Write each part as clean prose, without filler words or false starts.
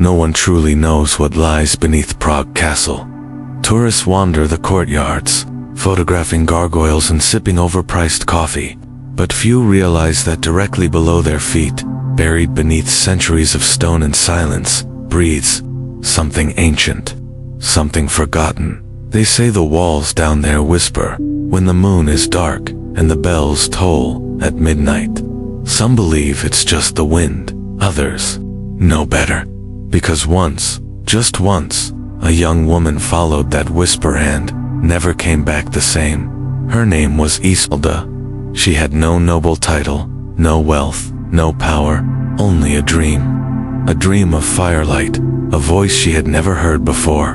no one truly knows what lies beneath Prague Castle. Tourists wander the courtyards, photographing gargoyles and sipping overpriced coffee, but few realize that directly below their feet, buried beneath centuries of stone and silence, breathes something ancient, something forgotten. They say the walls down there whisper when the moon is dark and the bells toll at midnight. Some believe it's just the wind, others know better, because once, just once, a young woman followed that whisper and never came back the same. Her name was Isolde. She had no noble title, no wealth, no power, only a dream. A dream of firelight, a voice she had never heard before,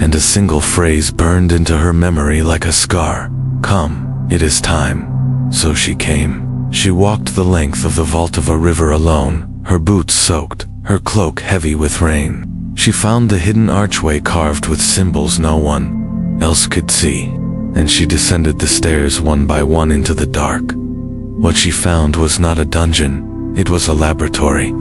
and a single phrase burned into her memory like a scar. Come, it is time. So she came. She walked the length of the vault of a river alone, her boots soaked, her cloak heavy with rain. She found the hidden archway carved with symbols no one else could see, and she descended the stairs one by one into the dark. What she found was not a dungeon, it was a laboratory,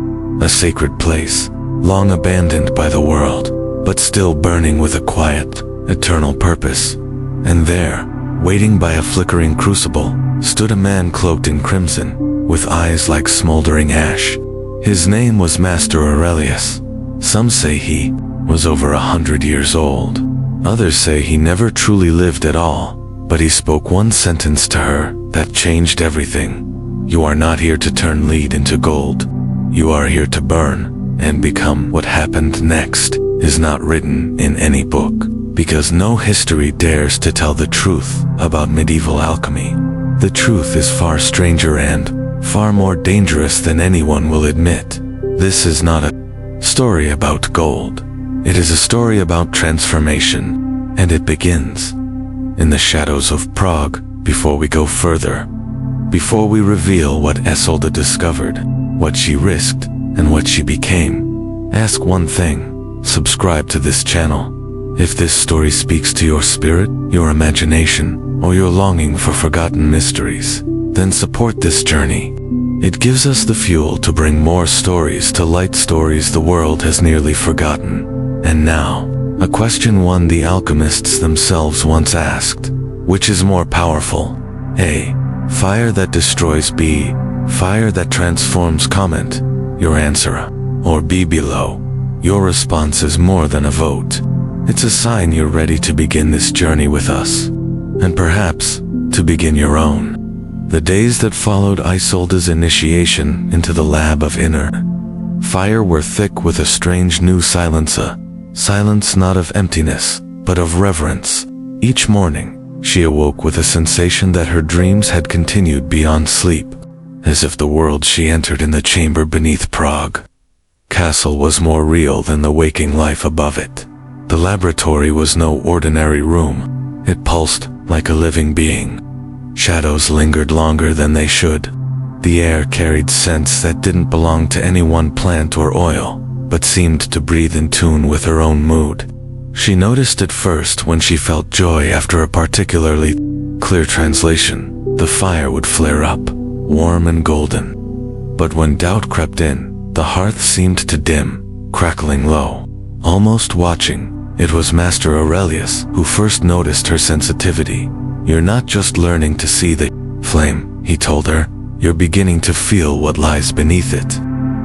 a sacred place, long abandoned by the world, but still burning with a quiet, eternal purpose. And there, waiting by a flickering crucible, stood a man cloaked in crimson, with eyes like smoldering ash. His name was Master Aurelius. Some say he was over 100 years old. Others say he never truly lived at all, but he spoke one sentence to her that changed everything. You are not here to turn lead into gold. You are here to burn and become. What happened next is not written in any book, because no history dares to tell the truth about medieval alchemy. The truth is far stranger and far more dangerous than anyone will admit. This is not a story about gold. It is a story about transformation, and it begins in the shadows of Prague. Before we go further, before we reveal what Isolde discovered, what she risked, and what she became, ask one thing: subscribe to this channel. If this story speaks to your spirit, your imagination, or your longing for forgotten mysteries, then support this journey. It gives us the fuel to bring more stories to light, stories the world has nearly forgotten. And now, a question one the alchemists themselves once asked: which is more powerful? A. Fire that destroys. B. Fire that transforms. Comment your answer. Or B below. Your response is more than a vote. It's a sign you're ready to begin this journey with us. And perhaps, to begin your own. The days that followed Isolde's initiation into the lab of inner fire were thick with a strange new silence, a silence not of emptiness, but of reverence. Each morning, she awoke with a sensation that her dreams had continued beyond sleep, as if the world she entered in the chamber beneath Prague Castle was more real than the waking life above it. The laboratory was no ordinary room. It pulsed like a living being. Shadows lingered longer than they should. The air carried scents that didn't belong to any one plant or oil, but seemed to breathe in tune with her own mood. She noticed it first when she felt joy after a particularly clear translation. The fire would flare up, warm and golden. But when doubt crept in, the hearth seemed to dim, crackling low. Almost watching, it was Master Aurelius who first noticed her sensitivity. You're not just learning to see the flame, he told her. You're beginning to feel what lies beneath it.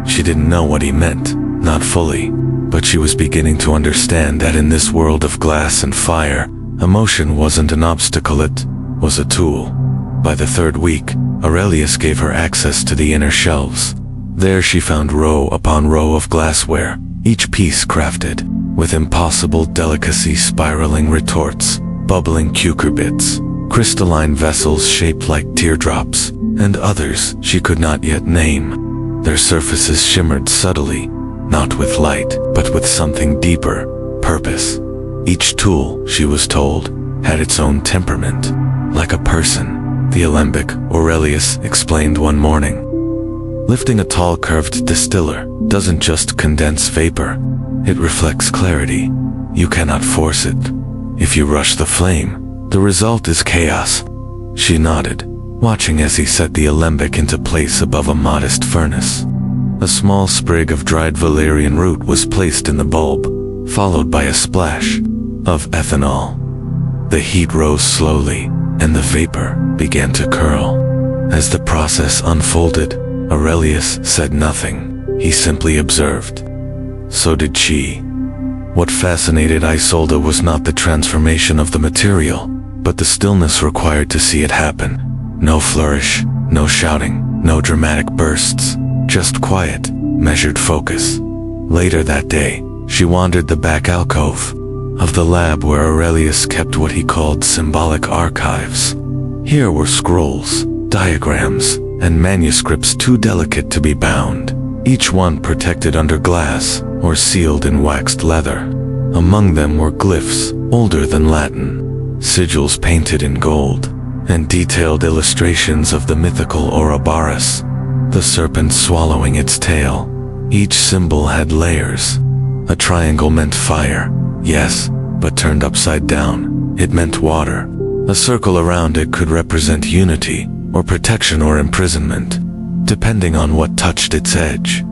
She didn't know what he meant, not fully, but she was beginning to understand that in this world of glass and fire, emotion wasn't an obstacle, it was a tool. By the third week, Aurelius gave her access to the inner shelves. There she found row upon row of glassware, each piece crafted with impossible delicacy, spiraling retorts, bubbling cucurbits, crystalline vessels shaped like teardrops, and others she could not yet name. Their surfaces shimmered subtly, not with light, but with something deeper, purpose. Each tool, she was told, had its own temperament, like a person. The alembic, Aurelius explained one morning. Lifting a tall curved distiller doesn't just condense vapor, it reflects clarity. You cannot force it. If you rush the flame, the result is chaos. She nodded, watching as he set the alembic into place above a modest furnace. A small sprig of dried valerian root was placed in the bulb, followed by a splash of ethanol. The heat rose slowly, and the vapor began to curl. As the process unfolded, Aurelius said nothing. He simply observed. So did she. What fascinated Isolde was not the transformation of the material, but the stillness required to see it happen. No flourish, no shouting, no dramatic bursts, just quiet, measured focus. Later that day, she wandered the back alcove of the lab where Aurelius kept what he called symbolic archives. Here were scrolls, diagrams, and manuscripts too delicate to be bound, each one protected under glass or sealed in waxed leather. Among them were glyphs older than Latin, sigils painted in gold, and detailed illustrations of the mythical Ouroboros, the serpent swallowing its tail. Each symbol had layers. A triangle meant fire, yes, but turned upside down, it meant water. A circle around it could represent unity, or protection or imprisonment, depending on what touched its edge.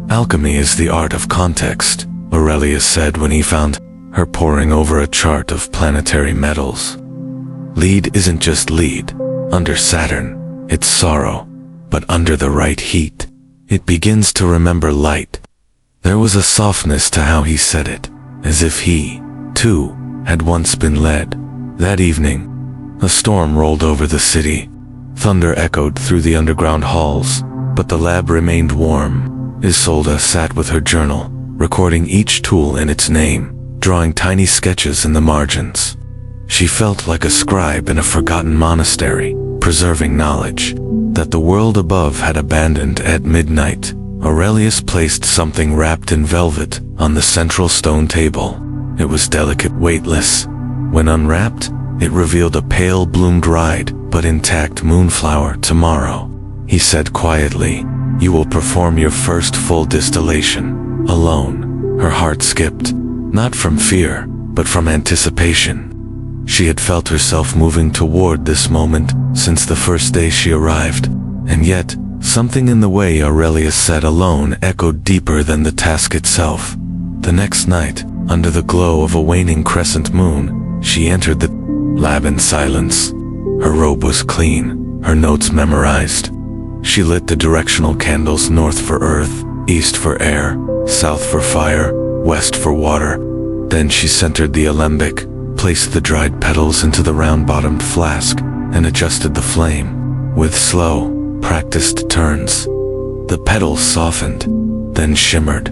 Alchemy is the art of context, Aurelius said when he found her poring over a chart of planetary metals. Lead isn't just lead. Under Saturn, it's sorrow, but under the right heat, it begins to remember light. There was a softness to how he said it, as if he, too, had once been led. That evening, a storm rolled over the city. Thunder echoed through the underground halls, but the lab remained warm. Isolde sat with her journal, recording each tool in its name, drawing tiny sketches in the margins. She felt like a scribe in a forgotten monastery, preserving knowledge that the world above had abandoned at midnight. Aurelius placed something wrapped in velvet on the central stone table. It was delicate, weightless. When unwrapped, it revealed a pale, bloom-dried, but intact moonflower. Tomorrow, he said quietly, you will perform your first full distillation, alone. Her heart skipped, not from fear, but from anticipation. She had felt herself moving toward this moment since the first day she arrived, and yet, something in the way Aurelius said alone echoed deeper than the task itself. The next night, under the glow of a waning crescent moon, she entered the lab in silence. Her robe was clean, her notes memorized. She lit the directional candles: north for earth, east for air, south for fire, west for water. Then she centered the alembic, placed the dried petals into the round-bottomed flask, and adjusted the flame. With slow, practiced turns, the petals softened, then shimmered,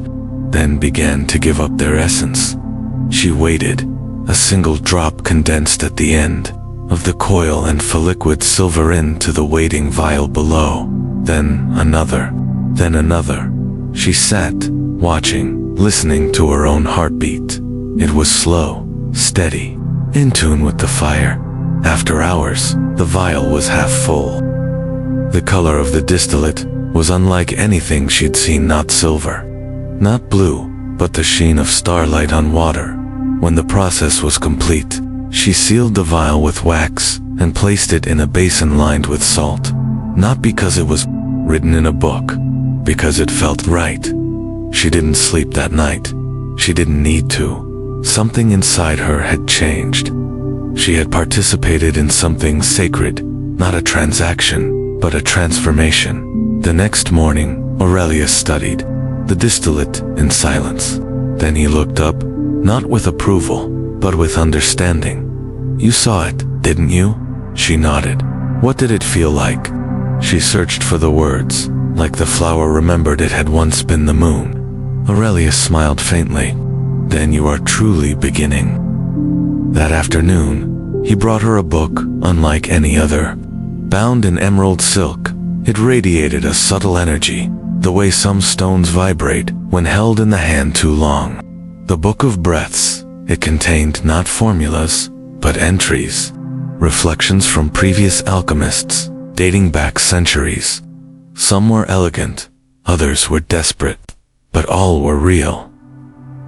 then began to give up their essence. She waited. A single drop condensed at the end of the coil and fell liquid silver into the waiting vial below. Then another, then another. She sat, watching, listening to her own heartbeat. It was slow, steady, in tune with the fire. After hours, the vial was half full. The color of the distillate was unlike anything she'd seen, not silver, not blue, but the sheen of starlight on water. When the process was complete, she sealed the vial with wax and placed it in a basin lined with salt. Not because it was written in a book, because it felt right. She didn't sleep that night. She didn't need to. Something inside her had changed. She had participated in something sacred, not a transaction, but a transformation. The next morning, Aurelius studied the distillate in silence. Then he looked up, not with approval, but with understanding. You saw it, didn't you? She nodded. What did it feel like? She searched for the words, like the flower remembered it had once been the moon. Aurelius smiled faintly. Then you are truly beginning. That afternoon, he brought her a book unlike any other. Bound in emerald silk, it radiated a subtle energy, the way some stones vibrate when held in the hand too long. The Book of Breaths. It contained not formulas, but entries, reflections from previous alchemists, dating back centuries. Some were elegant, others were desperate, but all were real.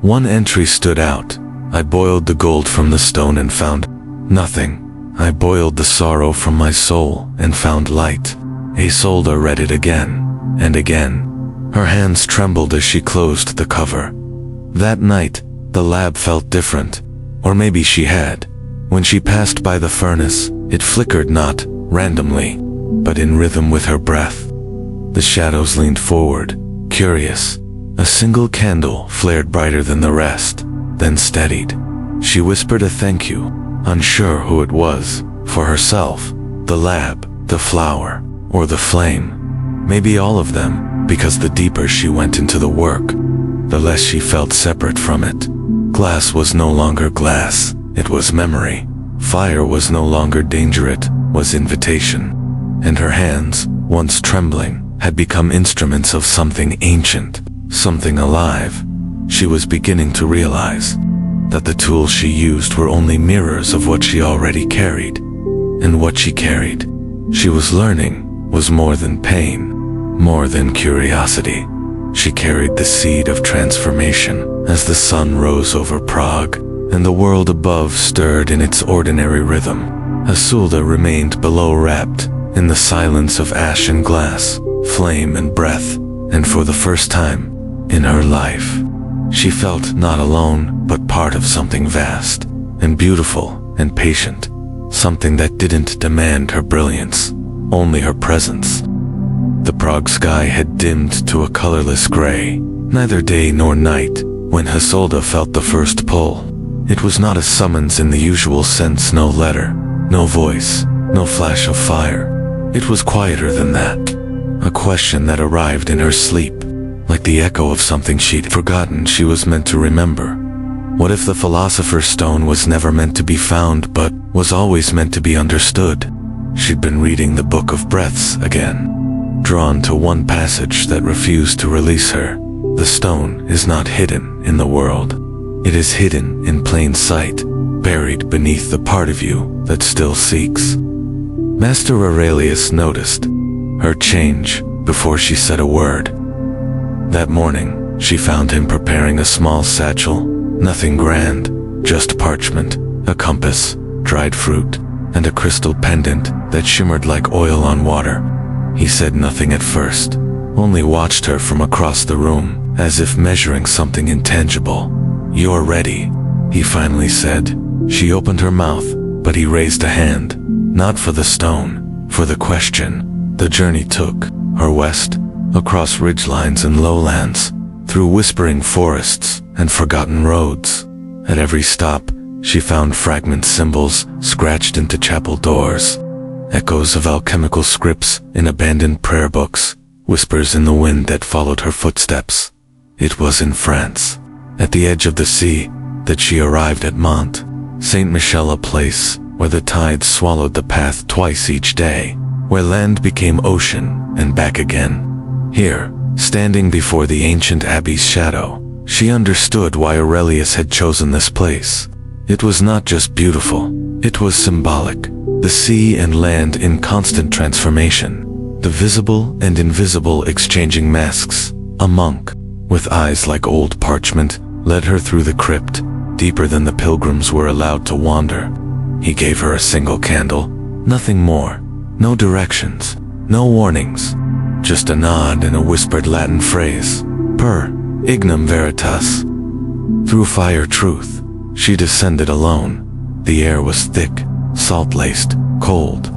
One entry stood out. I boiled the gold from the stone and found nothing. I boiled the sorrow from my soul and found light. Isolde read it again and again. Her hands trembled as she closed the cover. That night, the lab felt different. Or maybe she had. When she passed by the furnace, it flickered not randomly, but in rhythm with her breath. The shadows leaned forward, curious. A single candle flared brighter than the rest, then steadied. She whispered a thank you, unsure who it was, for herself, the lab, the flower, or the flame. Maybe all of them, because the deeper she went into the work, the less she felt separate from it. Glass was no longer glass, it was memory. Fire was no longer danger, it was invitation. And her hands, once trembling, had become instruments of something ancient, something alive. She was beginning to realize that the tools she used were only mirrors of what she already carried. And what she carried, she was learning, was more than pain, more than curiosity. She carried the seed of transformation as the sun rose over Prague, and the world above stirred in its ordinary rhythm. Isolde remained below, wrapped in the silence of ash and glass, flame and breath, and for the first time in her life, she felt not alone, but part of something vast, and beautiful, and patient, something that didn't demand her brilliance, only her presence. The Prague sky had dimmed to a colorless gray, neither day nor night, when Isolde felt the first pull. It was not a summons in the usual sense, no letter, no voice, no flash of fire. It was quieter than that, a question that arrived in her sleep, like the echo of something she'd forgotten she was meant to remember. What if the Philosopher's stone was never meant to be found, but was always meant to be understood? She'd been reading the Book of Breaths again, drawn to one passage that refused to release her. The stone is not hidden in the world. It is hidden in plain sight, buried beneath the part of you that still seeks. Master Aurelius noticed her change before she said a word. That morning, she found him preparing a small satchel, nothing grand, just parchment, a compass, dried fruit, and a crystal pendant that shimmered like oil on water. He said nothing at first, only watched her from across the room, as if measuring something intangible. "You're ready," he finally said. She opened her mouth, but he raised a hand, not for the stone, for the question. The journey took her west, across ridgelines and lowlands, through whispering forests and forgotten roads. At every stop, she found fragment symbols scratched into chapel doors, echoes of alchemical scripts in abandoned prayer books, whispers in the wind that followed her footsteps. It was in France, at the edge of the sea, that she arrived at Mont Saint Michel, a place where the tides swallowed the path twice each day, where land became ocean and back again. Here, standing before the ancient abbey's shadow, she understood why Aurelius had chosen this place. It was not just beautiful, it was symbolic. The sea and land in constant transformation, the visible and invisible exchanging masks. A monk, with eyes like old parchment, led her through the crypt, deeper than the pilgrims were allowed to wander. He gave her a single candle, nothing more, no directions, no warnings, just a nod and a whispered Latin phrase, per ignem veritas. Through fire truth, she descended alone. The air was thick, salt-laced, cold.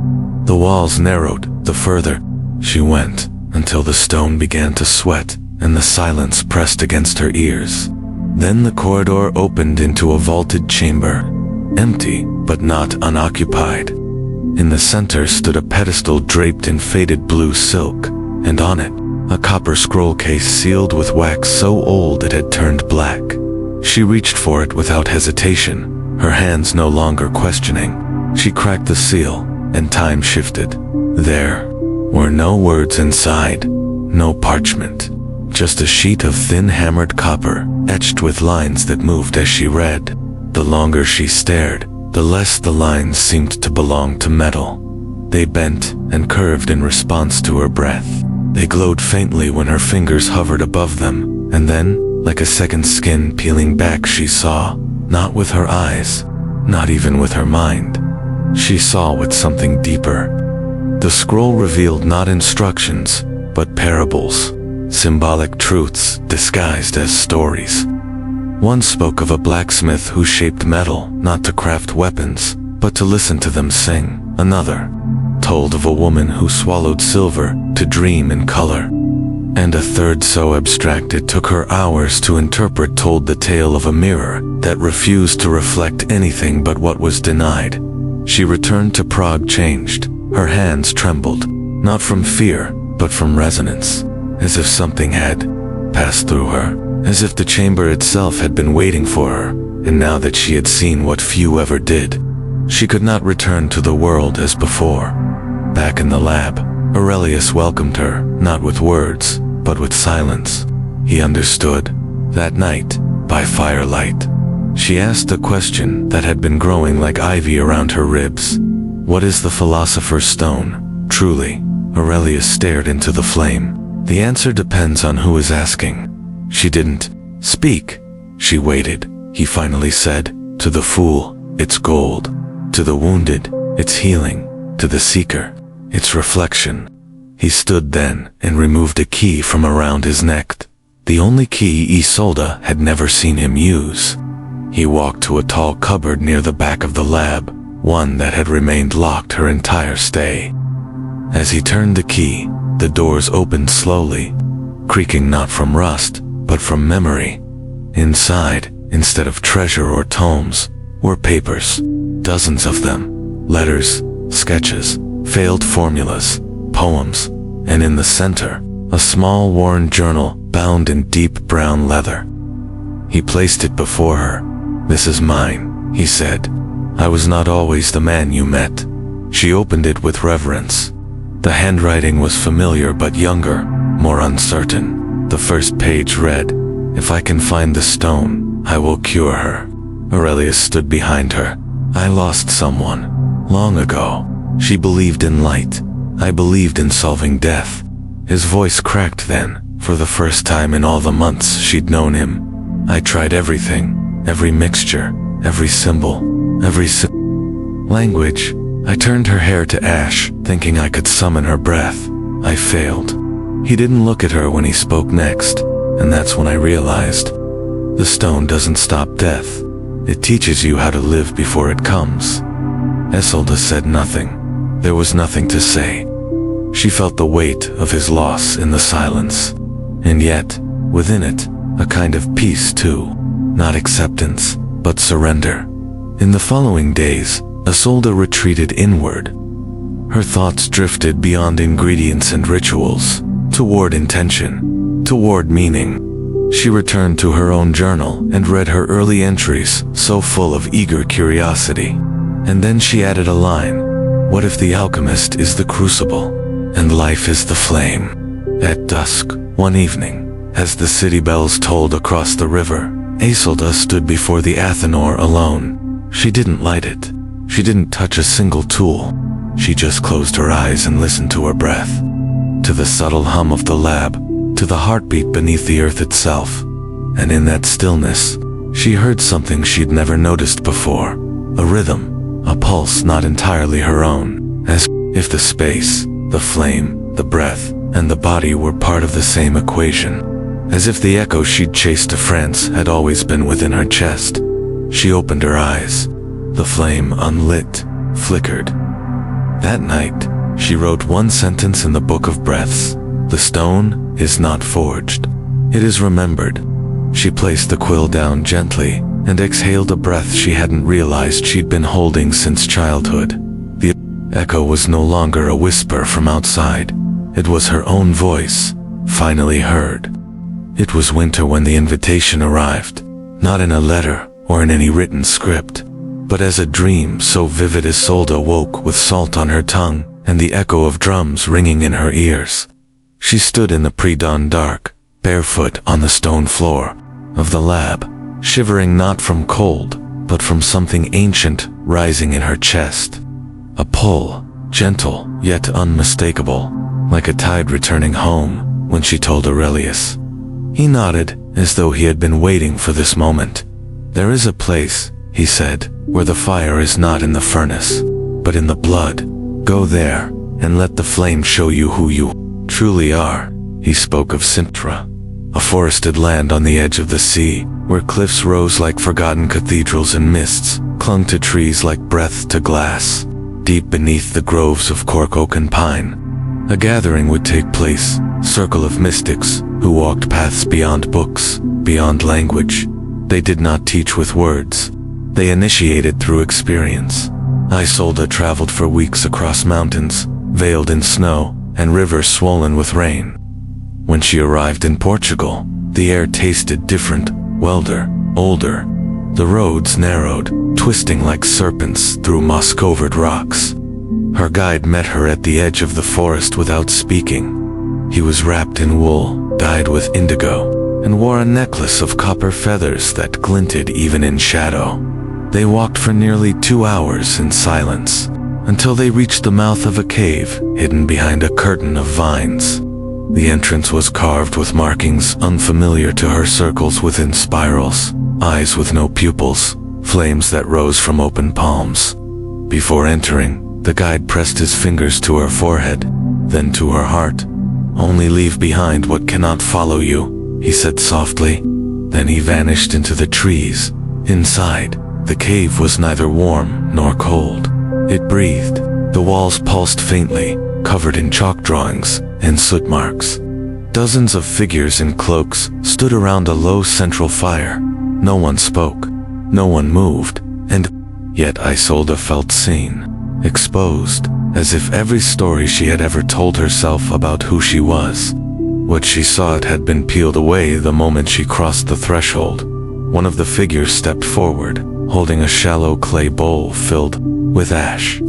The walls narrowed the further she went, until the stone began to sweat and the silence pressed against her ears. Then the corridor opened into a vaulted chamber, empty but not unoccupied. In the center stood a pedestal draped in faded blue silk, and on it, a copper scroll case sealed with wax so old it had turned black. She reached for it without hesitation, her hands no longer questioning. She cracked the seal, and time shifted. There were no words inside, no parchment, just a sheet of thin hammered copper, etched with lines that moved as she read. The longer she stared, the less the lines seemed to belong to metal. They bent and curved in response to her breath. They glowed faintly when her fingers hovered above them, and then, like a second skin peeling back, she saw, not with her eyes, not even with her mind. She saw with something deeper. The scroll revealed not instructions, but parables, symbolic truths disguised as stories. One spoke of a blacksmith who shaped metal not to craft weapons, but to listen to them sing. Another told of a woman who swallowed silver to dream in color. And a third so abstract it took her hours to interpret told the tale of a mirror that refused to reflect anything but what was denied. She returned to Prague changed. Her hands trembled, not from fear, but from resonance, as if something had passed through her, as if the chamber itself had been waiting for her, and now that she had seen what few ever did, she could not return to the world as before. Back in the lab, Aurelius welcomed her, not with words, but with silence. He understood. That night, by firelight, she asked a question that had been growing like ivy around her ribs. What is the Philosopher's Stone, truly? Aurelius stared into the flame. The answer depends on who is asking. She didn't speak. She waited. He finally said, to the fool, it's gold. To the wounded, it's healing. To the seeker, it's reflection. He stood then and removed a key from around his neck. The only key Isolde had never seen him use. He walked to a tall cupboard near the back of the lab, one that had remained locked her entire stay. As he turned the key, the doors opened slowly, creaking not from rust, but from memory. Inside, instead of treasure or tomes, were papers, dozens of them, letters, sketches, failed formulas, poems, and in the center, a small worn journal bound in deep brown leather. He placed it before her. This is mine, he said. I was not always the man you met. She opened it with reverence. The handwriting was familiar but younger, more uncertain. The first page read, if I can find the stone, I will cure her. Aurelius stood behind her. I lost someone. Long ago. She believed in light. I believed in solving death. His voice cracked then, for the first time in all the months she'd known him. I tried everything, every mixture, every symbol, every language. I turned her hair to ash, thinking I could summon her breath. I failed. He didn't look at her when he spoke next, and that's when I realized. The stone doesn't stop death. It teaches you how to live before it comes. Isolde said nothing. There was nothing to say. She felt the weight of his loss in the silence. And yet, within it, a kind of peace too. Not acceptance, but surrender. In the following days, Isolde retreated inward. Her thoughts drifted beyond ingredients and rituals, toward intention, toward meaning. She returned to her own journal and read her early entries, so full of eager curiosity. And then she added a line. What if the alchemist is the crucible, and life is the flame? At dusk, one evening, as the city bells tolled across the river, Isolde stood before the Athenor alone. She didn't light it. She didn't touch a single tool. She just closed her eyes and listened to her breath. To the subtle hum of the lab, to the heartbeat beneath the earth itself. And in that stillness, she heard something she'd never noticed before. A rhythm. A pulse not entirely her own, as if the space, the flame, the breath, and the body were part of the same equation. As if the echo she'd chased to France had always been within her chest. She opened her eyes. The flame, unlit, flickered. That night, she wrote one sentence in the Book of Breaths. The stone is not forged. It is remembered. She placed the quill down gently, and exhaled a breath she hadn't realized she'd been holding since childhood. The echo was no longer a whisper from outside. It was her own voice, finally heard. It was winter when the invitation arrived, not in a letter or in any written script, but as a dream so vivid Isolde woke with salt on her tongue and the echo of drums ringing in her ears. She stood in the pre-dawn dark, barefoot on the stone floor of the lab, shivering not from cold, but from something ancient rising in her chest. A pull, gentle yet unmistakable, like a tide returning home, when she told Aurelius. He nodded, as though he had been waiting for this moment. There is a place, he said, where the fire is not in the furnace, but in the blood. Go there, and let the flame show you who you truly are. He spoke of Sintra, a forested land on the edge of the sea, where cliffs rose like forgotten cathedrals and mists clung to trees like breath to glass. Deep beneath the groves of cork, oak, and pine, a gathering would take place, circle of mystics who walked paths beyond books, beyond language. They did not teach with words. They initiated through experience. Isolde traveled for weeks across mountains, veiled in snow, and rivers swollen with rain. When she arrived in Portugal, the air tasted different, wilder, older. The roads narrowed, twisting like serpents through moss-covered rocks. Her guide met her at the edge of the forest without speaking. He was wrapped in wool, dyed with indigo, and wore a necklace of copper feathers that glinted even in shadow. They walked for nearly 2 hours in silence, until they reached the mouth of a cave hidden behind a curtain of vines. The entrance was carved with markings unfamiliar to her, circles within spirals, eyes with no pupils, flames that rose from open palms. Before entering, the guide pressed his fingers to her forehead, then to her heart. "Only leave behind what cannot follow you," he said softly. Then he vanished into the trees. Inside, the cave was neither warm nor cold. It breathed. The walls pulsed faintly, covered in chalk drawings and soot marks. Dozens of figures in cloaks stood around a low central fire. No one spoke, no one moved, and yet Isolde felt seen, exposed, as if every story she had ever told herself about who she was. What she sought had been peeled away the moment she crossed the threshold. One of the figures stepped forward, holding a shallow clay bowl filled with ash.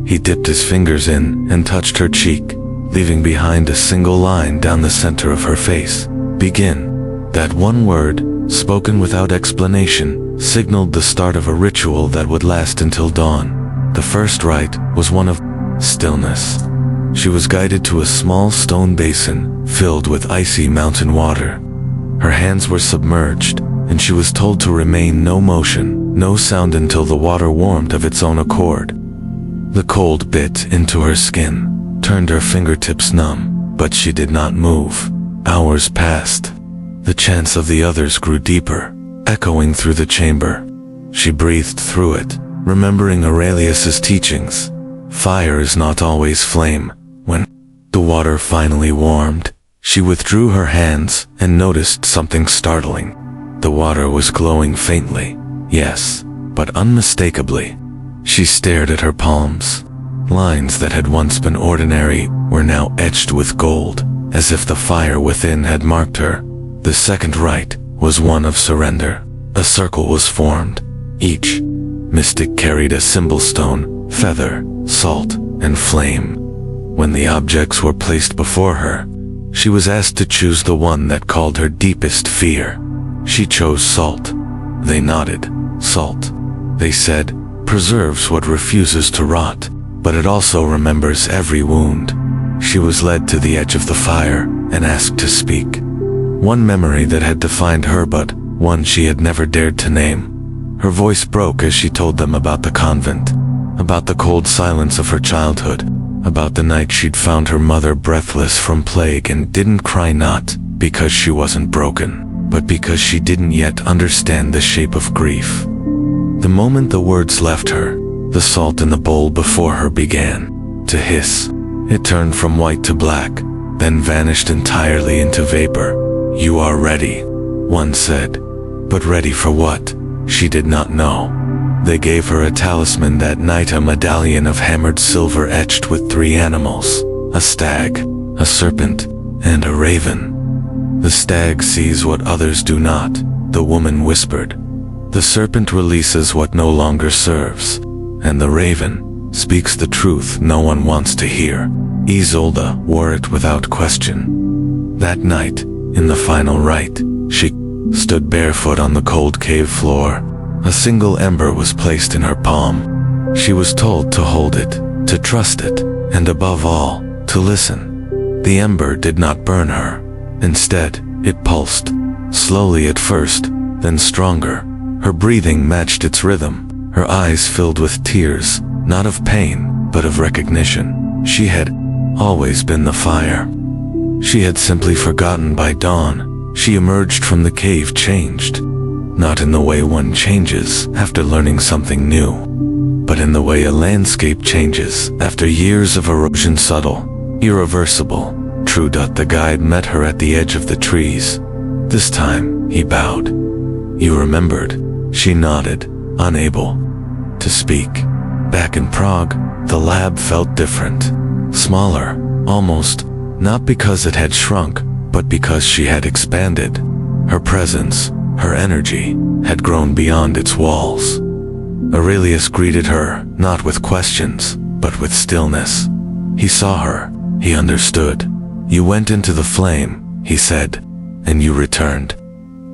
He dipped his fingers in and touched her cheek, leaving behind a single line down the center of her face. "Begin." That one word, spoken without explanation, signaled the start of a ritual that would last until dawn. The first rite was one of stillness. She was guided to a small stone basin filled with icy mountain water. Her hands were submerged, and she was told to remain no motion, no sound until the water warmed of its own accord. The cold bit into her skin, turned her fingertips numb, but she did not move. Hours passed. The chants of the others grew deeper, echoing through the chamber. She breathed through it, remembering Aurelius's teachings. Fire is not always flame. When the water finally warmed, she withdrew her hands and noticed something startling. The water was glowing faintly, yes, but unmistakably. She stared at her palms. Lines that had once been ordinary were now etched with gold, as if the fire within had marked her. The second rite was one of surrender. A circle was formed. Each mystic carried a symbol stone, feather, salt, and flame. When the objects were placed before her, she was asked to choose the one that called her deepest fear. She chose salt. They nodded. Salt, they said, preserves what refuses to rot, but it also remembers every wound. She was led to the edge of the fire and asked to speak. One memory that had defined her, but one she had never dared to name. Her voice broke as she told them about the convent, about the cold silence of her childhood, about the night she'd found her mother breathless from plague and didn't cry, not because she wasn't broken, but because she didn't yet understand the shape of grief. The moment the words left her, the salt in the bowl before her began to hiss. It turned from white to black, then vanished entirely into vapor. "You are ready," one said. But ready for what? She did not know. They gave her a talisman that night, a medallion of hammered silver etched with 3 animals, a stag, a serpent, and a raven. "The stag sees what others do not," the woman whispered. "The serpent releases what no longer serves, and the raven speaks the truth no one wants to hear." Isolde wore it without question. That night, in the final rite, she stood barefoot on the cold cave floor. A single ember was placed in her palm. She was told to hold it, to trust it, and above all, to listen. The ember did not burn her. Instead, it pulsed, slowly at first, then stronger. Her breathing matched its rhythm, her eyes filled with tears, not of pain, but of recognition. She had always been the fire. She had simply forgotten by dawn. She emerged from the cave changed. Not in the way one changes after learning something new, but in the way a landscape changes after years of erosion. Subtle, irreversible, true. The guide met her at the edge of the trees. This time, he bowed. You remembered? She nodded, unable to speak. Back in Prague, the lab felt different. Smaller, almost, not because it had shrunk, but because she had expanded. Her presence, her energy, had grown beyond its walls. Aurelius greeted her, not with questions, but with stillness. He saw her, he understood. You went into the flame, he said, and you returned.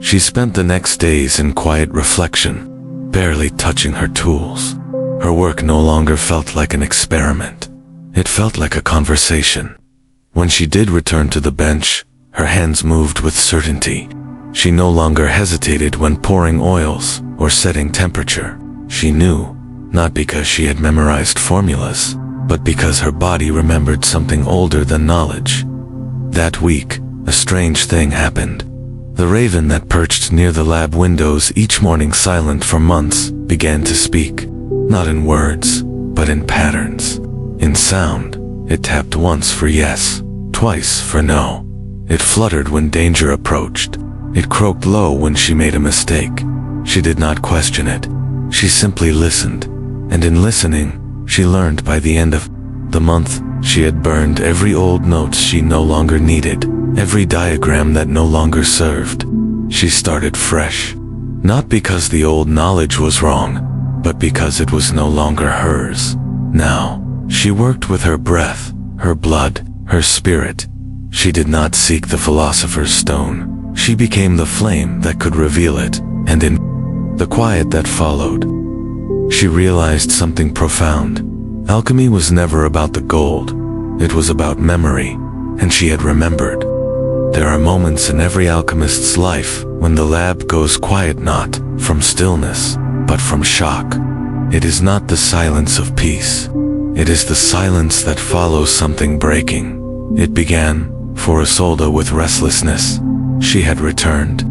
She spent the next days in quiet reflection, barely touching her tools. Her work no longer felt like an experiment. It felt like a conversation. When she did return to the bench, her hands moved with certainty. She no longer hesitated when pouring oils or setting temperature. She knew, not because she had memorized formulas, but because her body remembered something older than knowledge. That week, a strange thing happened. The raven that perched near the lab windows each morning, silent for months, began to speak. Not in words, but in patterns. In sound, it tapped once for yes, twice for no. It fluttered when danger approached. It croaked low when she made a mistake. She did not question it. She simply listened. And in listening, she learned. By the end of the month, she had burned every old note she no longer needed, every diagram that no longer served. She started fresh. Not because the old knowledge was wrong, but because it was no longer hers. Now, she worked with her breath, her blood, her spirit. She did not seek the philosopher's stone. She became the flame that could reveal it, and in the quiet that followed, she realized something profound. Alchemy was never about the gold. It was about memory, and she had remembered. There are moments in every alchemist's life when the lab goes quiet, not from stillness, but from shock. It is not the silence of peace. It is the silence that follows something breaking. It began, for Isolde, with restlessness. She had returned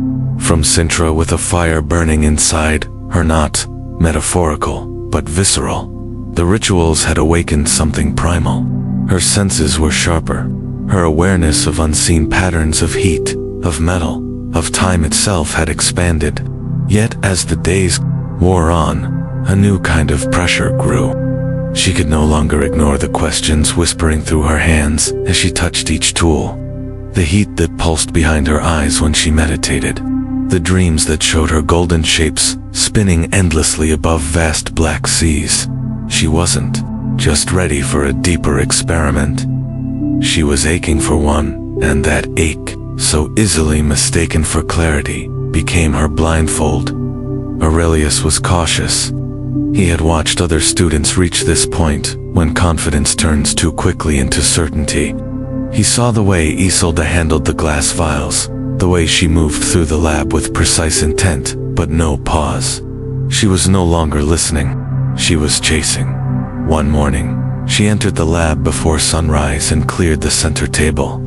from Sintra with a fire burning inside her, not metaphorical, but visceral. The rituals had awakened something primal. Her senses were sharper. Her awareness of unseen patterns of heat, of metal, of time itself had expanded. Yet as the days wore on, a new kind of pressure grew. She could no longer ignore the questions whispering through her hands as she touched each tool. The heat that pulsed behind her eyes when she meditated. The dreams that showed her golden shapes spinning endlessly above vast black seas. She wasn't just ready for a deeper experiment. She was aching for one, and that ache, so easily mistaken for clarity, became her blindfold. Aurelius was cautious. He had watched other students reach this point, when confidence turns too quickly into certainty. He saw the way Isolde handled the glass vials, the way she moved through the lab with precise intent, but no pause. She was no longer listening. She was chasing. One morning, she entered the lab before sunrise and cleared the center table.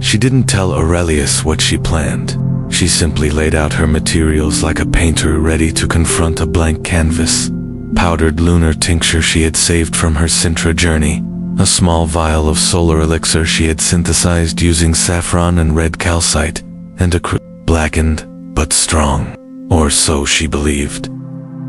She didn't tell Aurelius what she planned. She simply laid out her materials like a painter ready to confront a blank canvas. Powdered lunar tincture she had saved from her Sintra journey, a small vial of solar elixir she had synthesized using saffron and red calcite, and a blackened, but strong, or so she believed.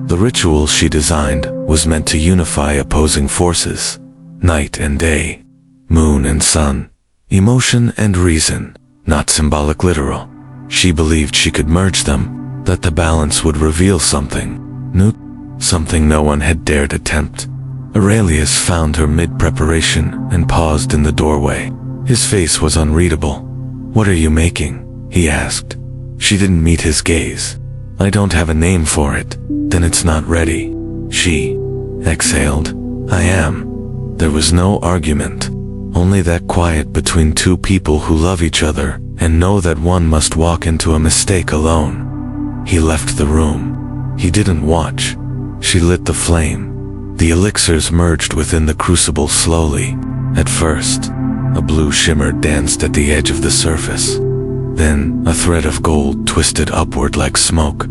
The ritual she designed was meant to unify opposing forces, night and day, moon and sun, emotion and reason, not symbolic literal. She believed she could merge them, that the balance would reveal something new, something no one had dared attempt. Aurelius found her mid-preparation and paused in the doorway. His face was unreadable. "What are you making?" he asked. She didn't meet his gaze. "I don't have a name for it." "Then it's not ready." She exhaled. "I am." There was no argument, only that quiet between two people who love each other and know that one must walk into a mistake alone. He left the room. He didn't watch. She lit the flame. The elixirs merged within the crucible slowly. At first, A blue shimmer danced at the edge of the surface. Then, a thread of gold twisted upward like smoke.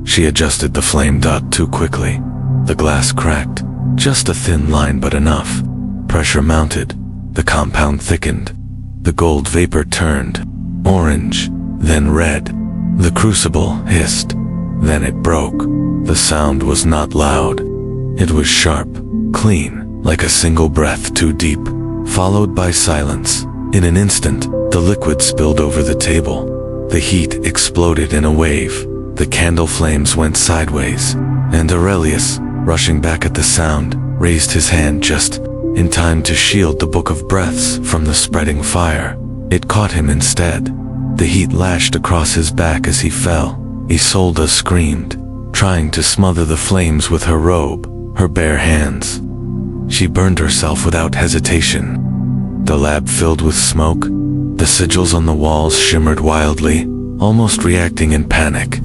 She adjusted the flame dot too quickly. The glass cracked. Just a thin line, but enough. Pressure mounted. The compound thickened. The gold vapor turned orange, then red. The crucible hissed. Then it broke. The sound was not loud. It was sharp, clean, like a single breath too deep, followed by silence. In an instant, the liquid spilled over the table. The heat exploded in a wave. The candle flames went sideways, and Aurelius, rushing back at the sound, raised his hand just in time to shield the Book of Breaths from the spreading fire. It caught him instead. The heat lashed across his back as he fell. Isolde screamed, trying to smother the flames with her robe, her bare hands. She burned herself without hesitation. The lab filled with smoke. The sigils on the walls shimmered wildly, almost reacting in panic.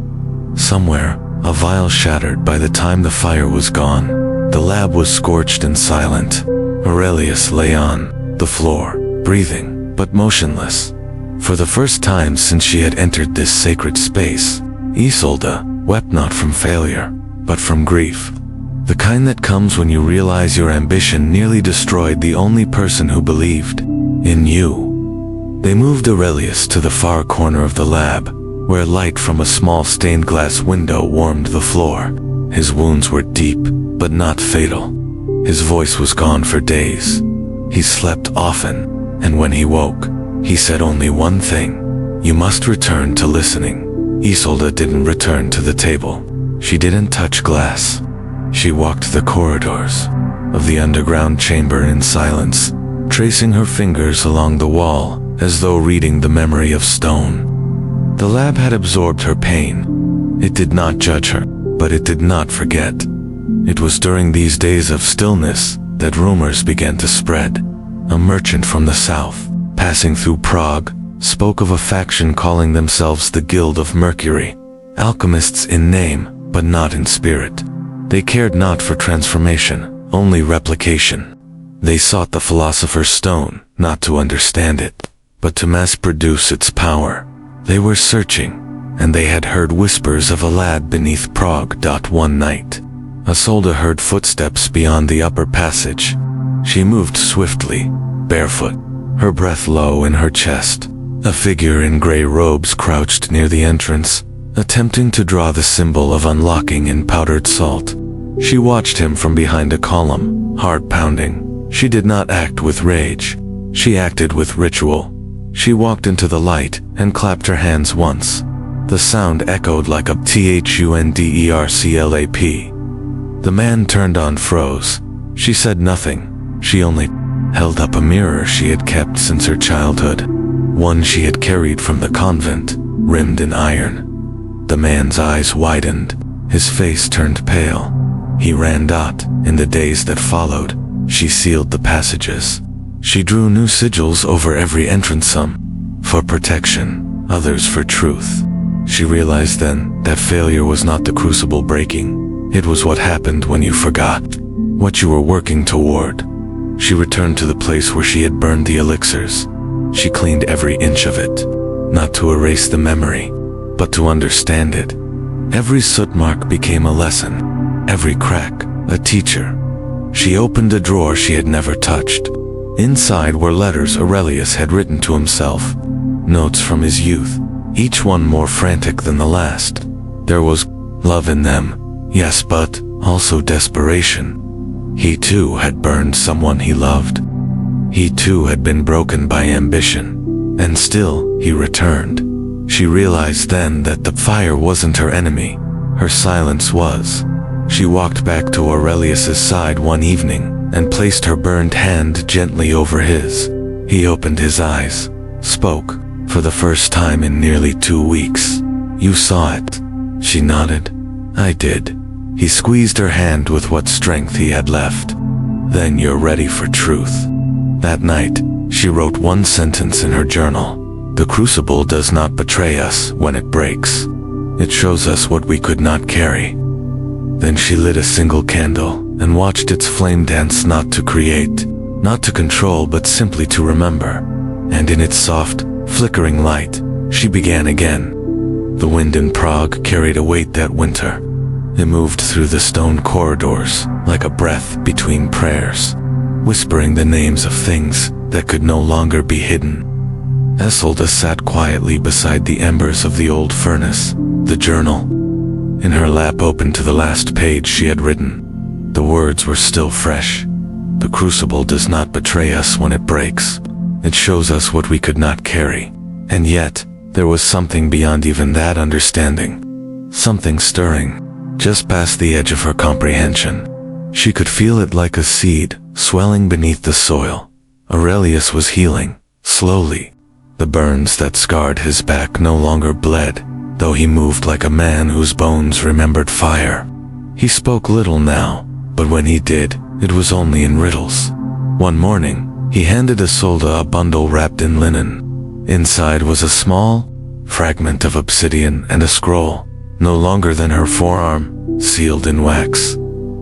Somewhere, a vial shattered by the time the fire was gone. The lab was scorched and silent. Aurelius lay on the floor, breathing, but motionless. For the first time since she had entered this sacred space, Isolde wept not from failure, but from grief. The kind that comes when you realize your ambition nearly destroyed the only person who believed in you. They moved Aurelius to the far corner of the lab, where light from a small stained glass window warmed the floor. His wounds were deep, but not fatal. His voice was gone for days. He slept often, and when he woke, he said only one thing: "You must return to listening." Isolde didn't return to the table. She didn't touch glass. She walked the corridors of the underground chamber in silence, tracing her fingers along the wall as though reading the memory of stone. The lab had absorbed her pain. It did not judge her, but it did not forget. It was during these days of stillness that rumors began to spread. A merchant from the south, passing through Prague, spoke of a faction calling themselves the Guild of Mercury, alchemists in name, but not in spirit. They cared not for transformation, only replication. They sought the Philosopher's Stone, not to understand it, but to mass-produce its power. They were searching, and they had heard whispers of a lad beneath Prague. One night, Isolde heard footsteps beyond the upper passage. She moved swiftly, barefoot, her breath low in her chest. A figure in gray robes crouched near the entrance, attempting to draw the symbol of unlocking in powdered salt. She watched him from behind a column, heart pounding. She did not act with rage. She acted with ritual. She walked into the light and clapped her hands once. The sound echoed like a thunderclap. The man turned on froze. She said nothing. She only held up a mirror she had kept since her childhood. One she had carried from the convent, rimmed in iron. The man's eyes widened. His face turned pale. He ran. In the days that followed, she sealed the passages. She drew new sigils over every entrance, some for protection, others for truth. She realized then that failure was not the crucible breaking. It was what happened when you forgot what you were working toward. She returned to the place where she had burned the elixirs. She cleaned every inch of it, not to erase the memory, but to understand it. Every soot mark became a lesson, every crack a teacher. She opened a drawer she had never touched. Inside were letters Aurelius had written to himself, notes from his youth, each one more frantic than the last. There was love in them, yes, but also desperation. He too had burned someone he loved. He too had been broken by ambition, and still he returned. She realized then that the fire wasn't her enemy, her silence was. She walked back to Aurelius's side one evening and placed her burned hand gently over his. He opened his eyes, spoke, for the first time in nearly 2 weeks. "You saw it." She nodded. "I did." He squeezed her hand with what strength he had left. "Then you're ready for truth." That night, she wrote one sentence in her journal: "The crucible does not betray us when it breaks. It shows us what we could not carry." Then she lit a single candle and watched its flame dance, not to create, not to control but simply to remember. And in its soft, flickering light, she began again. The wind in Prague carried a weight that winter. It moved through the stone corridors like a breath between prayers, whispering the names of things that could no longer be hidden. Isolde sat quietly beside the embers of the old furnace, the journal in her lap open to the last page she had written. The words were still fresh. The crucible does not betray us when it breaks. It shows us what we could not carry. And yet, there was something beyond even that understanding. Something stirring, just past the edge of her comprehension. She could feel it like a seed, swelling beneath the soil. Aurelius was healing, slowly. The burns that scarred his back no longer bled, though he moved like a man whose bones remembered fire. He spoke little now, but when he did, it was only in riddles. One morning, he handed Isolde a bundle wrapped in linen. Inside was a small fragment of obsidian and a scroll, no longer than her forearm, sealed in wax.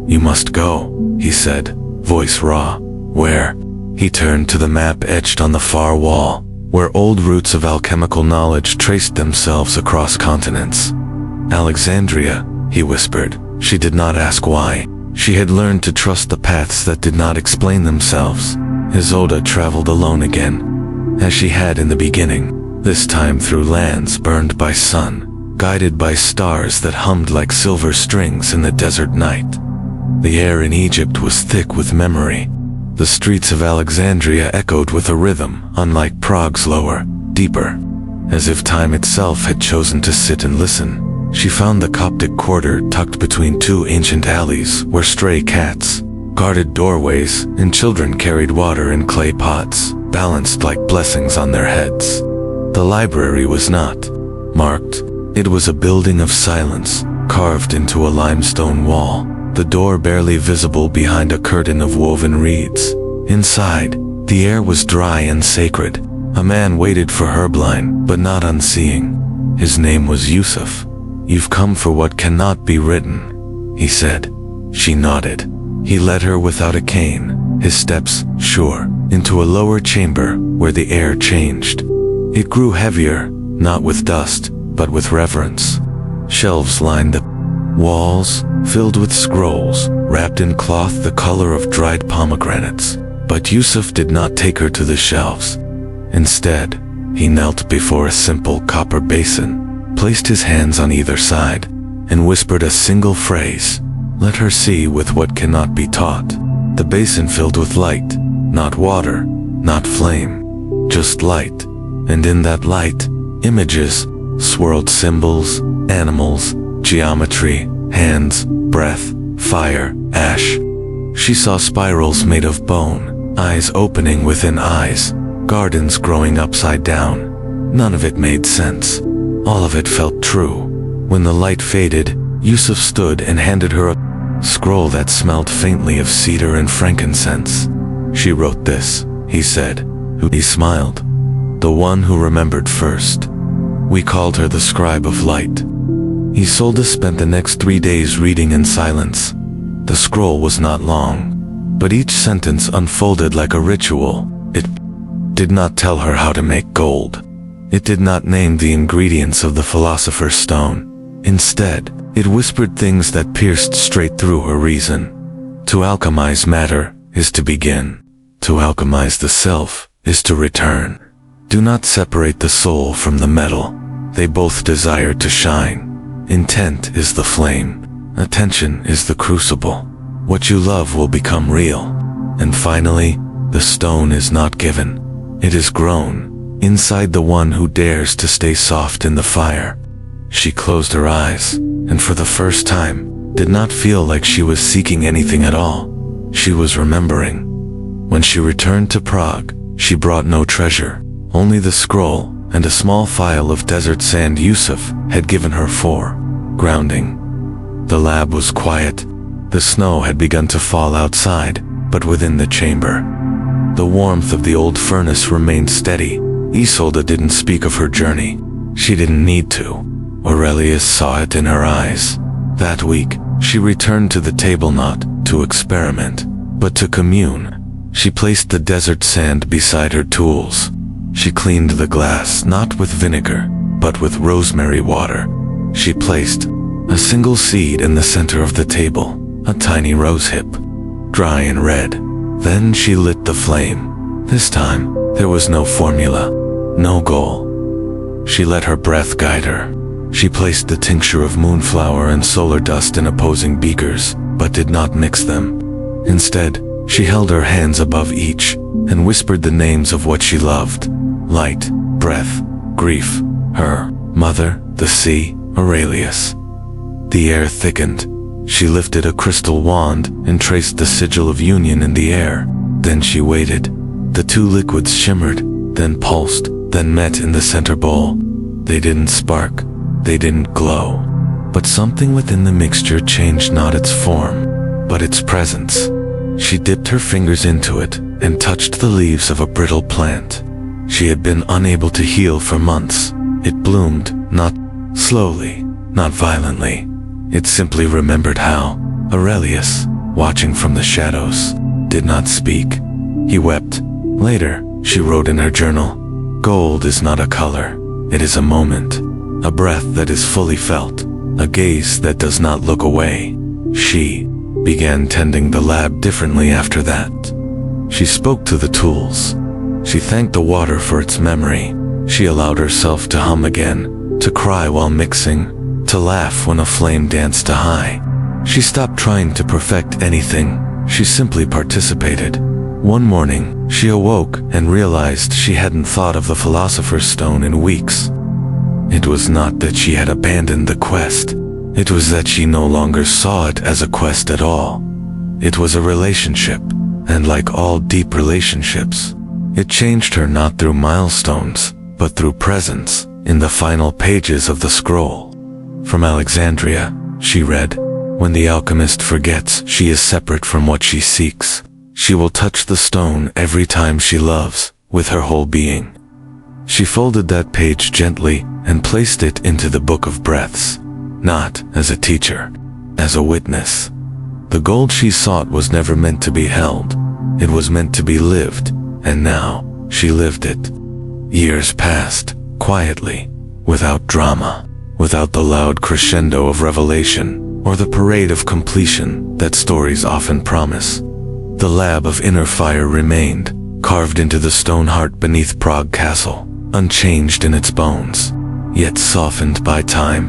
"You must go," he said, voice raw. "Where?" He turned to the map etched on the far wall, where old roots of alchemical knowledge traced themselves across continents. "Alexandria," he whispered. She did not ask why. She had learned to trust the paths that did not explain themselves. Isolde traveled alone again, as she had in the beginning, this time through lands burned by sun, guided by stars that hummed like silver strings in the desert night. The air in Egypt was thick with memory. The streets of Alexandria echoed with a rhythm, unlike Prague's lower, deeper. As if time itself had chosen to sit and listen. She found the Coptic quarter tucked between two ancient alleys where stray cats guarded doorways and children carried water in clay pots, balanced like blessings on their heads. The library was not marked. It was a building of silence, carved into a limestone wall, the door barely visible behind a curtain of woven reeds. Inside, the air was dry and sacred. A man waited for Herbline, but not unseeing. His name was Yusuf. "You've come for what cannot be written," he said. She nodded. He led her without a cane, his steps sure, into a lower chamber where the air changed. It grew heavier, not with dust, but with reverence. Shelves lined the walls, filled with scrolls, wrapped in cloth the color of dried pomegranates. But Yusuf did not take her to the shelves. Instead, he knelt before a simple copper basin, placed his hands on either side, and whispered a single phrase. Let her see with what cannot be taught. The basin filled with light, not water, not flame, just light. And in that light, images, swirled symbols, animals, geometry, hands, breath, fire, ash. She saw spirals made of bone, eyes opening within eyes, gardens growing upside down. None of it made sense. All of it felt true. When the light faded, Yusuf stood and handed her a scroll that smelled faintly of cedar and frankincense. "She wrote this," he said. He smiled. "The one who remembered first. We called her the Scribe of Light." Isolde spent the next 3 days reading in silence. The scroll was not long, but each sentence unfolded like a ritual. It did not tell her how to make gold. It did not name the ingredients of the Philosopher's stone. Instead, it whispered things that pierced straight through her reason. To alchemize matter is to begin. To alchemize the self is to return. Do not separate the soul from the metal. They both desire to shine. Intent is the flame. Attention is the crucible. What you love will become real. And finally, the stone is not given. It is grown inside the one who dares to stay soft in the fire. She closed her eyes, and for the first time, did not feel like she was seeking anything at all. She was remembering. When she returned to Prague, she brought no treasure, only the scroll and a small file of desert sand Yusuf had given her for grounding. The lab was quiet. The snow had begun to fall outside, but within the chamber, the warmth of the old furnace remained steady. Isolde didn't speak of her journey. She didn't need to. Aurelius saw it in her eyes. That week, she returned to the table not to experiment, but to commune. She placed the desert sand beside her tools. She cleaned the glass not with vinegar, but with rosemary water. She placed a single seed in the center of the table, a tiny rosehip, dry and red. Then she lit the flame. This time, there was no formula, no goal. She let her breath guide her. She placed the tincture of moonflower and solar dust in opposing beakers, but did not mix them. Instead, she held her hands above each and whispered the names of what she loved: light, breath, grief, her, mother, the sea, Aurelius. The air thickened. She lifted a crystal wand and traced the sigil of union in the air. Then she waited. The two liquids shimmered, then pulsed, then met in the center bowl. They didn't spark, they didn't glow. But something within the mixture changed not its form, but its presence. She dipped her fingers into it and touched the leaves of a brittle plant. She had been unable to heal for months. It bloomed, not slowly, not violently. It simply remembered how. Aurelius, watching from the shadows, did not speak. He wept. Later, she wrote in her journal, "Gold is not a color. It is a moment, a breath that is fully felt, a gaze that does not look away." She began tending the lab differently after that. She spoke to the tools. She thanked the water for its memory. She allowed herself to hum again, to cry while mixing, to laugh when a flame danced a high. She stopped trying to perfect anything. She simply participated. One morning, she awoke and realized she hadn't thought of the Philosopher's Stone in weeks. It was not that she had abandoned the quest. It was that she no longer saw it as a quest at all. It was a relationship, and like all deep relationships, it changed her not through milestones, but through presence in the final pages of the scroll. From Alexandria, she read, "When the alchemist forgets she is separate from what she seeks, she will touch the stone every time she loves, with her whole being." She folded that page gently and placed it into the book of breaths, not as a teacher, as a witness. The gold she sought was never meant to be held. It was meant to be lived, and now she lived it. Years passed, quietly, without drama, without the loud crescendo of revelation, or the parade of completion that stories often promise. The lab of inner fire remained, carved into the stone heart beneath Prague Castle, unchanged in its bones, yet softened by time.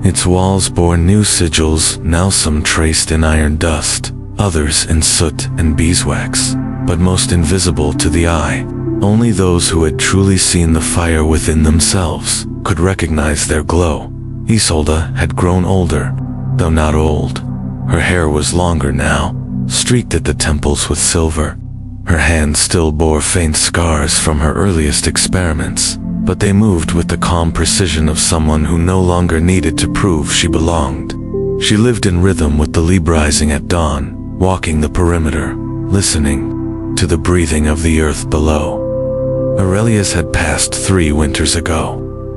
Its walls bore new sigils, now some traced in iron dust, others in soot and beeswax, but most invisible to the eye. Only those who had truly seen the fire within themselves could recognize their glow. Isolde had grown older, though not old. Her hair was longer now, streaked at the temples with silver. Her hands still bore faint scars from her earliest experiments, but they moved with the calm precision of someone who no longer needed to prove she belonged. She lived in rhythm with the labyrinth at dawn, walking the perimeter, listening to the breathing of the earth below. Aurelius had passed 3 winters ago.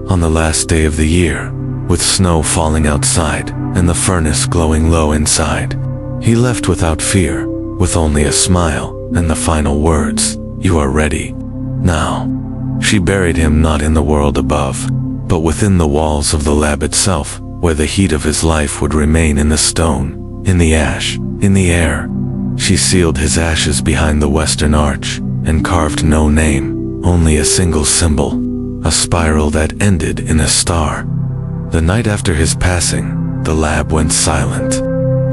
On the last day of the year, with snow falling outside and the furnace glowing low inside, he left without fear, with only a smile and the final words, "You are ready now." She buried him not in the world above, but within the walls of the lab itself, where the heat of his life would remain in the stone, in the ash, in the air. She sealed his ashes behind the western arch, and carved no name, only a single symbol, a spiral that ended in a star. The night after his passing, the lab went silent.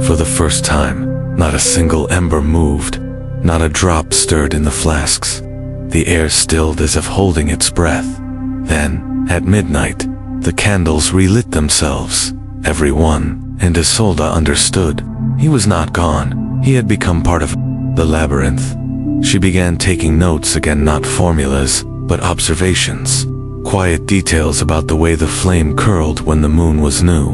For the first time, not a single ember moved, not a drop stirred in the flasks. The air stilled as if holding its breath. Then, at midnight, the candles relit themselves, every one, and Isolde understood. He was not gone. He had become part of the labyrinth. She began taking notes again, not formulas, but observations. Quiet details about the way the flame curled when the moon was new,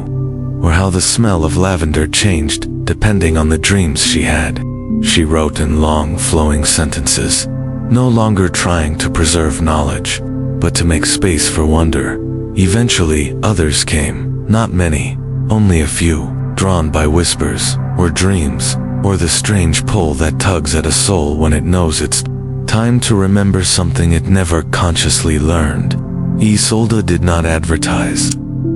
or how the smell of lavender changed depending on the dreams she had. She wrote in long, flowing sentences, no longer trying to preserve knowledge, but to make space for wonder. Eventually, others came, not many, only a few, drawn by whispers, or dreams, or the strange pull that tugs at a soul when it knows it's time to remember something it never consciously learned. Isolde did not advertise.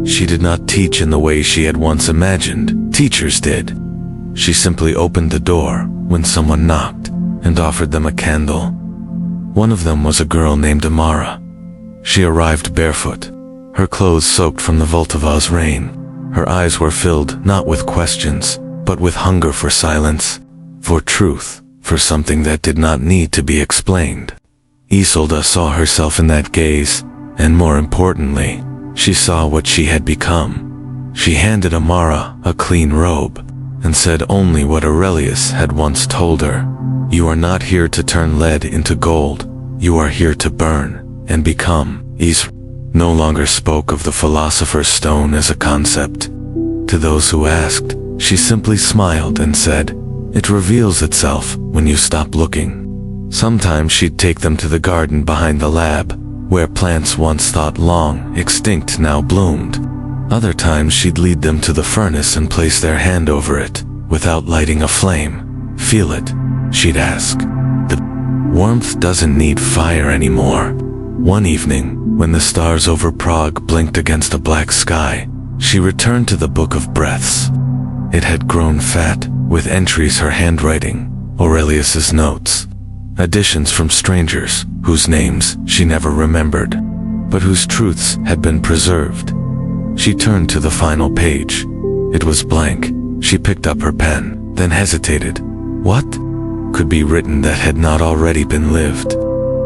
She did not teach in the way she had once imagined teachers did. She simply opened the door when someone knocked and offered them a candle. One of them was a girl named Amara. She arrived barefoot, her clothes soaked from the Vltava's rain. Her eyes were filled not with questions, but with hunger for silence, for truth, for something that did not need to be explained. Isolde saw herself in that gaze, and more importantly, she saw what she had become. She handed Amara a clean robe, and said only what Aurelius had once told her. You are not here to turn lead into gold, you are here to burn and become. Isolde no longer spoke of the Philosopher's Stone as a concept. To those who asked, she simply smiled and said, it reveals itself when you stop looking. Sometimes she'd take them to the garden behind the lab, where plants once thought long extinct now bloomed. Other times she'd lead them to the furnace and place their hand over it, without lighting a flame. Feel it, she'd ask. The warmth doesn't need fire anymore. One evening, when the stars over Prague blinked against a black sky, she returned to the Book of Breaths. It had grown fat, with entries her handwriting, Aurelius's notes, additions from strangers, whose names she never remembered, but whose truths had been preserved. She turned to the final page. It was blank. She picked up her pen, then hesitated. What could be written that had not already been lived?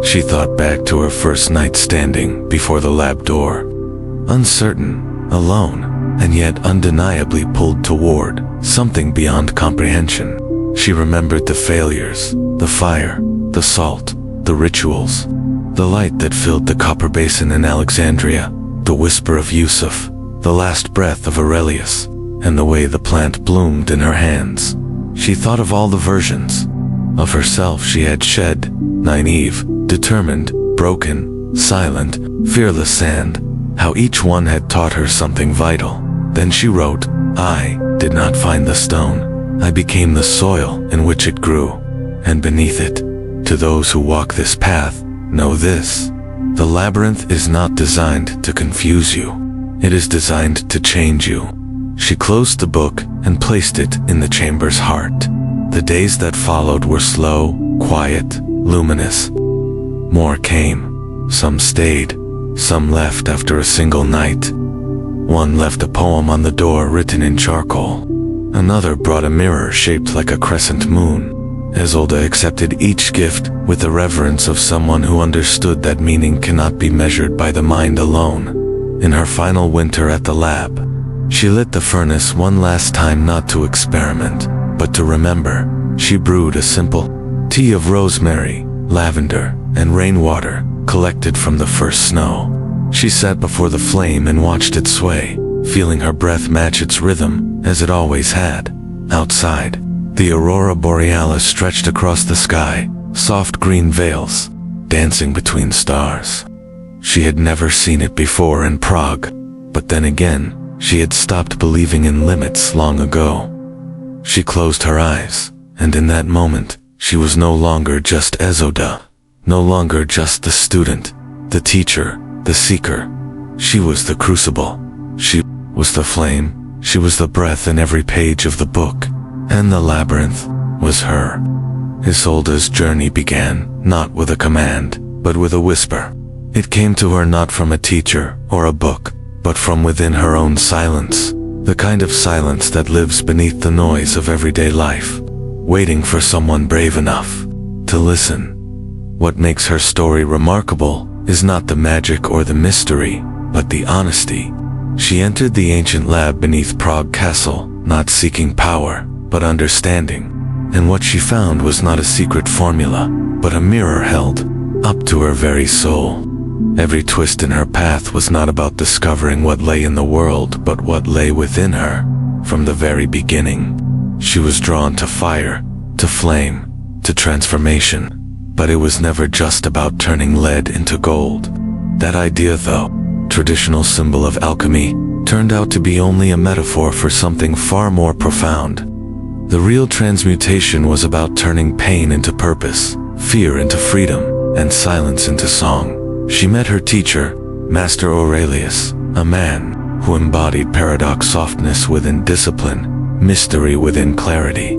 She thought back to her first night standing before the lab door, uncertain, alone, and yet undeniably pulled toward something beyond comprehension. She remembered the failures, the fire, the salt, the rituals, the light that filled the copper basin in Alexandria, the whisper of Yusuf, the last breath of Aurelius, and the way the plant bloomed in her hands. She thought of all the versions of herself she had shed, naive, determined, broken, silent, fearless, and how each one had taught her something vital. Then she wrote, I did not find the stone. I became the soil in which it grew, and beneath it. To those who walk this path, know this. The labyrinth is not designed to confuse you. It is designed to change you. She closed the book and placed it in the chamber's heart. The days that followed were slow, quiet, luminous. More came. Some stayed. Some left after a single night. One left a poem on the door written in charcoal. Another brought a mirror shaped like a crescent moon. Isolde accepted each gift with the reverence of someone who understood that meaning cannot be measured by the mind alone. In her final winter at the lab, she lit the furnace one last time, not to experiment, but to remember. She brewed a simple tea of rosemary, lavender, and rainwater collected from the first snow. She sat before the flame and watched it sway, feeling her breath match its rhythm, as it always had. Outside, the aurora borealis stretched across the sky, soft green veils, dancing between stars. She had never seen it before in Prague, but then again, she had stopped believing in limits long ago. She closed her eyes, and in that moment, she was no longer just Isolde, no longer just the student, the teacher, the seeker. She was the crucible. She was the flame. She was the breath in every page of the book. And the labyrinth was her. Isolde's journey began, not with a command, but with a whisper. It came to her not from a teacher or a book, but from within her own silence, the kind of silence that lives beneath the noise of everyday life, waiting for someone brave enough to listen. What makes her story remarkable is not the magic or the mystery, but the honesty. She entered the ancient lab beneath Prague Castle, not seeking power, but understanding. And what she found was not a secret formula, but a mirror held up to her very soul. Every twist in her path was not about discovering what lay in the world, but what lay within her. From the very beginning, she was drawn to fire, to flame, to transformation. But it was never just about turning lead into gold. That idea, though, traditional symbol of alchemy, turned out to be only a metaphor for something far more profound. The real transmutation was about turning pain into purpose, fear into freedom, and silence into song. She met her teacher, Master Aurelius, a man who embodied paradox, softness within discipline, mystery within clarity.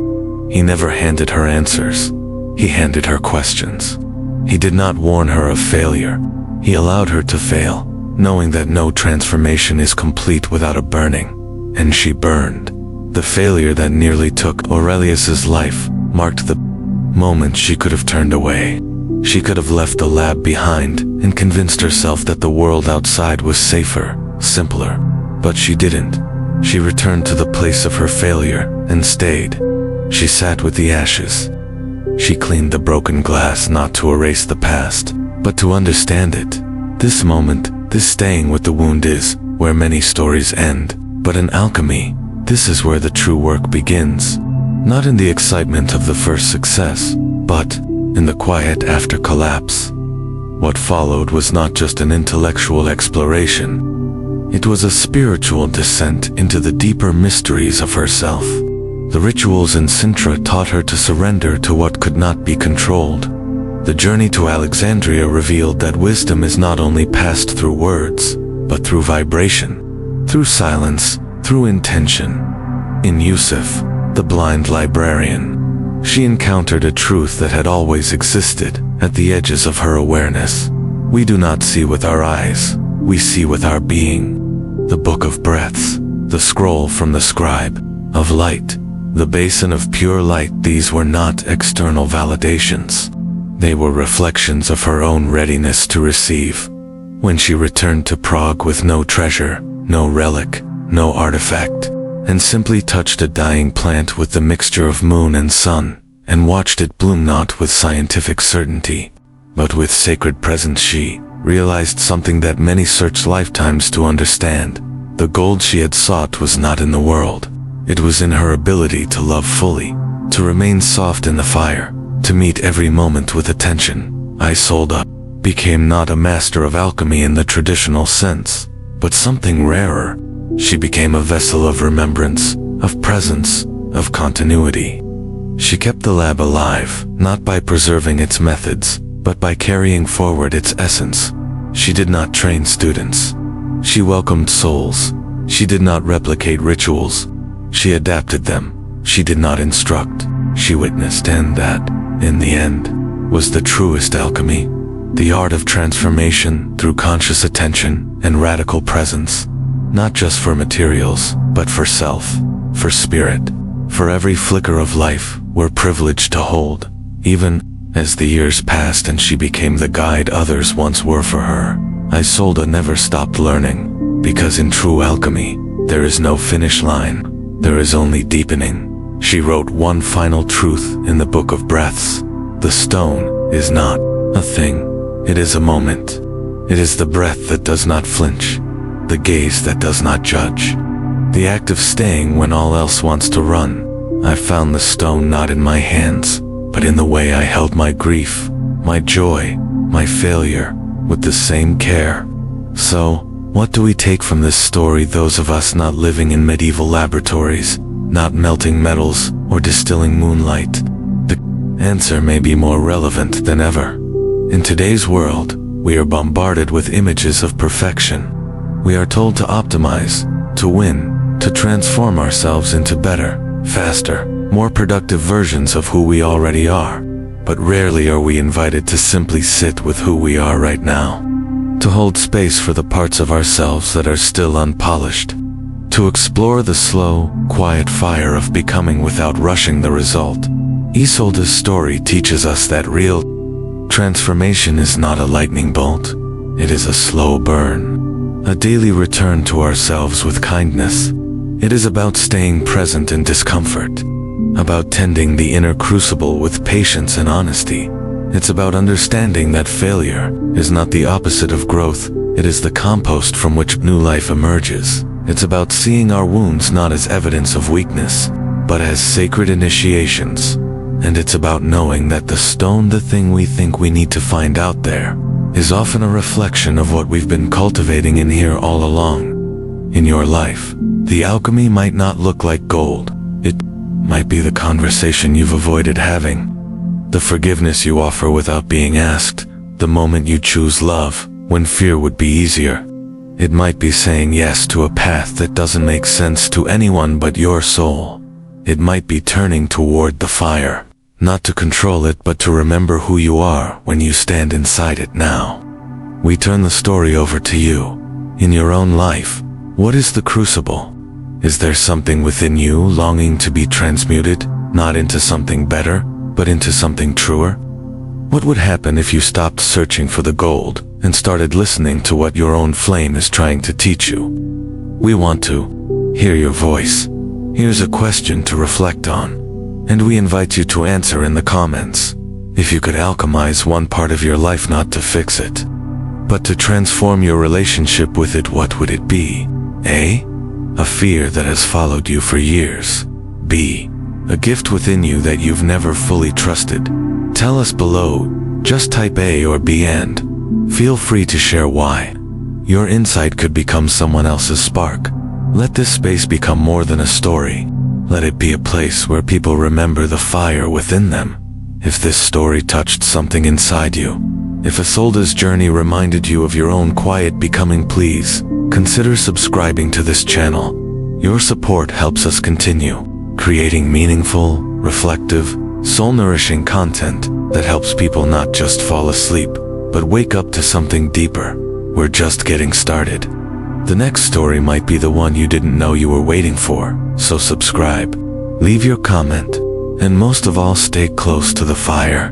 He never handed her answers. He handed her questions. He did not warn her of failure. He allowed her to fail, knowing that no transformation is complete without a burning. And she burned. The failure that nearly took Aurelius's life marked the moment she could have turned away. She could have left the lab behind and convinced herself that the world outside was safer, simpler. But she didn't. She returned to the place of her failure and stayed. She sat with the ashes. She cleaned the broken glass not to erase the past, but to understand it. This moment, this staying with the wound is where many stories end. But in alchemy, this is where the true work begins. Not in the excitement of the first success, but in the quiet after collapse. What followed was not just an intellectual exploration. It was a spiritual descent into the deeper mysteries of herself. The rituals in Sintra taught her to surrender to what could not be controlled. The journey to Alexandria revealed that wisdom is not only passed through words, but through vibration, through silence, through intention. In Yusuf, the blind librarian, she encountered a truth that had always existed at the edges of her awareness. We do not see with our eyes, we see with our being. The book of breaths, the scroll from the scribe, of light, the basin of pure light, these were not external validations. They were reflections of her own readiness to receive. When she returned to Prague with no treasure, no relic, no artifact, and simply touched a dying plant with the mixture of moon and sun, and watched it bloom not with scientific certainty, but with sacred presence, she realized something that many searched lifetimes to understand. The gold she had sought was not in the world. It was in her ability to love fully, to remain soft in the fire, to meet every moment with attention. Isolde became not a master of alchemy in the traditional sense, but something rarer. She became a vessel of remembrance, of presence, of continuity. She kept the lab alive, not by preserving its methods, but by carrying forward its essence. She did not train students. She welcomed souls. She did not replicate rituals. She adapted them. She did not instruct. She witnessed, and that, in the end, was the truest alchemy. The art of transformation through conscious attention and radical presence. Not just for materials, but for self, for spirit, for every flicker of life we're privileged to hold. Even as the years passed and she became the guide others once were for her, Isolde never stopped learning, because in true alchemy, there is no finish line, there is only deepening. She wrote one final truth in the Book of Breaths. The stone is not a thing, it is a moment. It is the breath that does not flinch, the gaze that does not judge, the act of staying when all else wants to run. I found the stone not in my hands, but in the way I held my grief, my joy, my failure, with the same care. So, what do we take from this story, those of us not living in medieval laboratories, not melting metals or distilling moonlight? The answer may be more relevant than ever. In today's world, we are bombarded with images of perfection. We are told to optimize, to win, to transform ourselves into better, faster, more productive versions of who we already are. But rarely are we invited to simply sit with who we are right now, to hold space for the parts of ourselves that are still unpolished, to explore the slow, quiet fire of becoming without rushing the result. Isolde's story teaches us that real transformation is not a lightning bolt. It is a slow burn, a daily return to ourselves with kindness. It is about staying present in discomfort, about tending the inner crucible with patience and honesty. It's about understanding that failure is not the opposite of growth, it is the compost from which new life emerges. It's about seeing our wounds not as evidence of weakness, but as sacred initiations. And it's about knowing that the stone, the thing we think we need to find out there, is often a reflection of what we've been cultivating in here all along. In your life, the alchemy might not look like gold. It might be the conversation you've avoided having, the forgiveness you offer without being asked, the moment you choose love when fear would be easier. It might be saying yes to a path that doesn't make sense to anyone but your soul. It might be turning toward the fire, not to control it but to remember who you are when you stand inside it now. We turn the story over to you. In your own life, what is the crucible? Is there something within you longing to be transmuted, not into something better, but into something truer? What would happen if you stopped searching for the gold and started listening to what your own flame is trying to teach you? We want to hear your voice. Here's a question to reflect on, and we invite you to answer in the comments. If you could alchemize one part of your life, not to fix it, but to transform your relationship with it, what would it be? A. A fear that has followed you for years. B. A gift within you that you've never fully trusted. Tell us below. Just type A or B and feel free to share why. Your insight could become someone else's spark. Let this space become more than a story. Let it be a place where people remember the fire within them. If this story touched something inside you, if Isolde's journey reminded you of your own quiet becoming, please consider subscribing to this channel. Your support helps us continue creating meaningful, reflective, soul-nourishing content that helps people not just fall asleep, but wake up to something deeper. We're just getting started. The next story might be the one you didn't know you were waiting for, so subscribe, leave your comment, and most of all, stay close to the fire.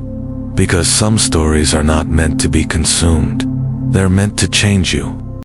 Because some stories are not meant to be consumed. They're meant to change you.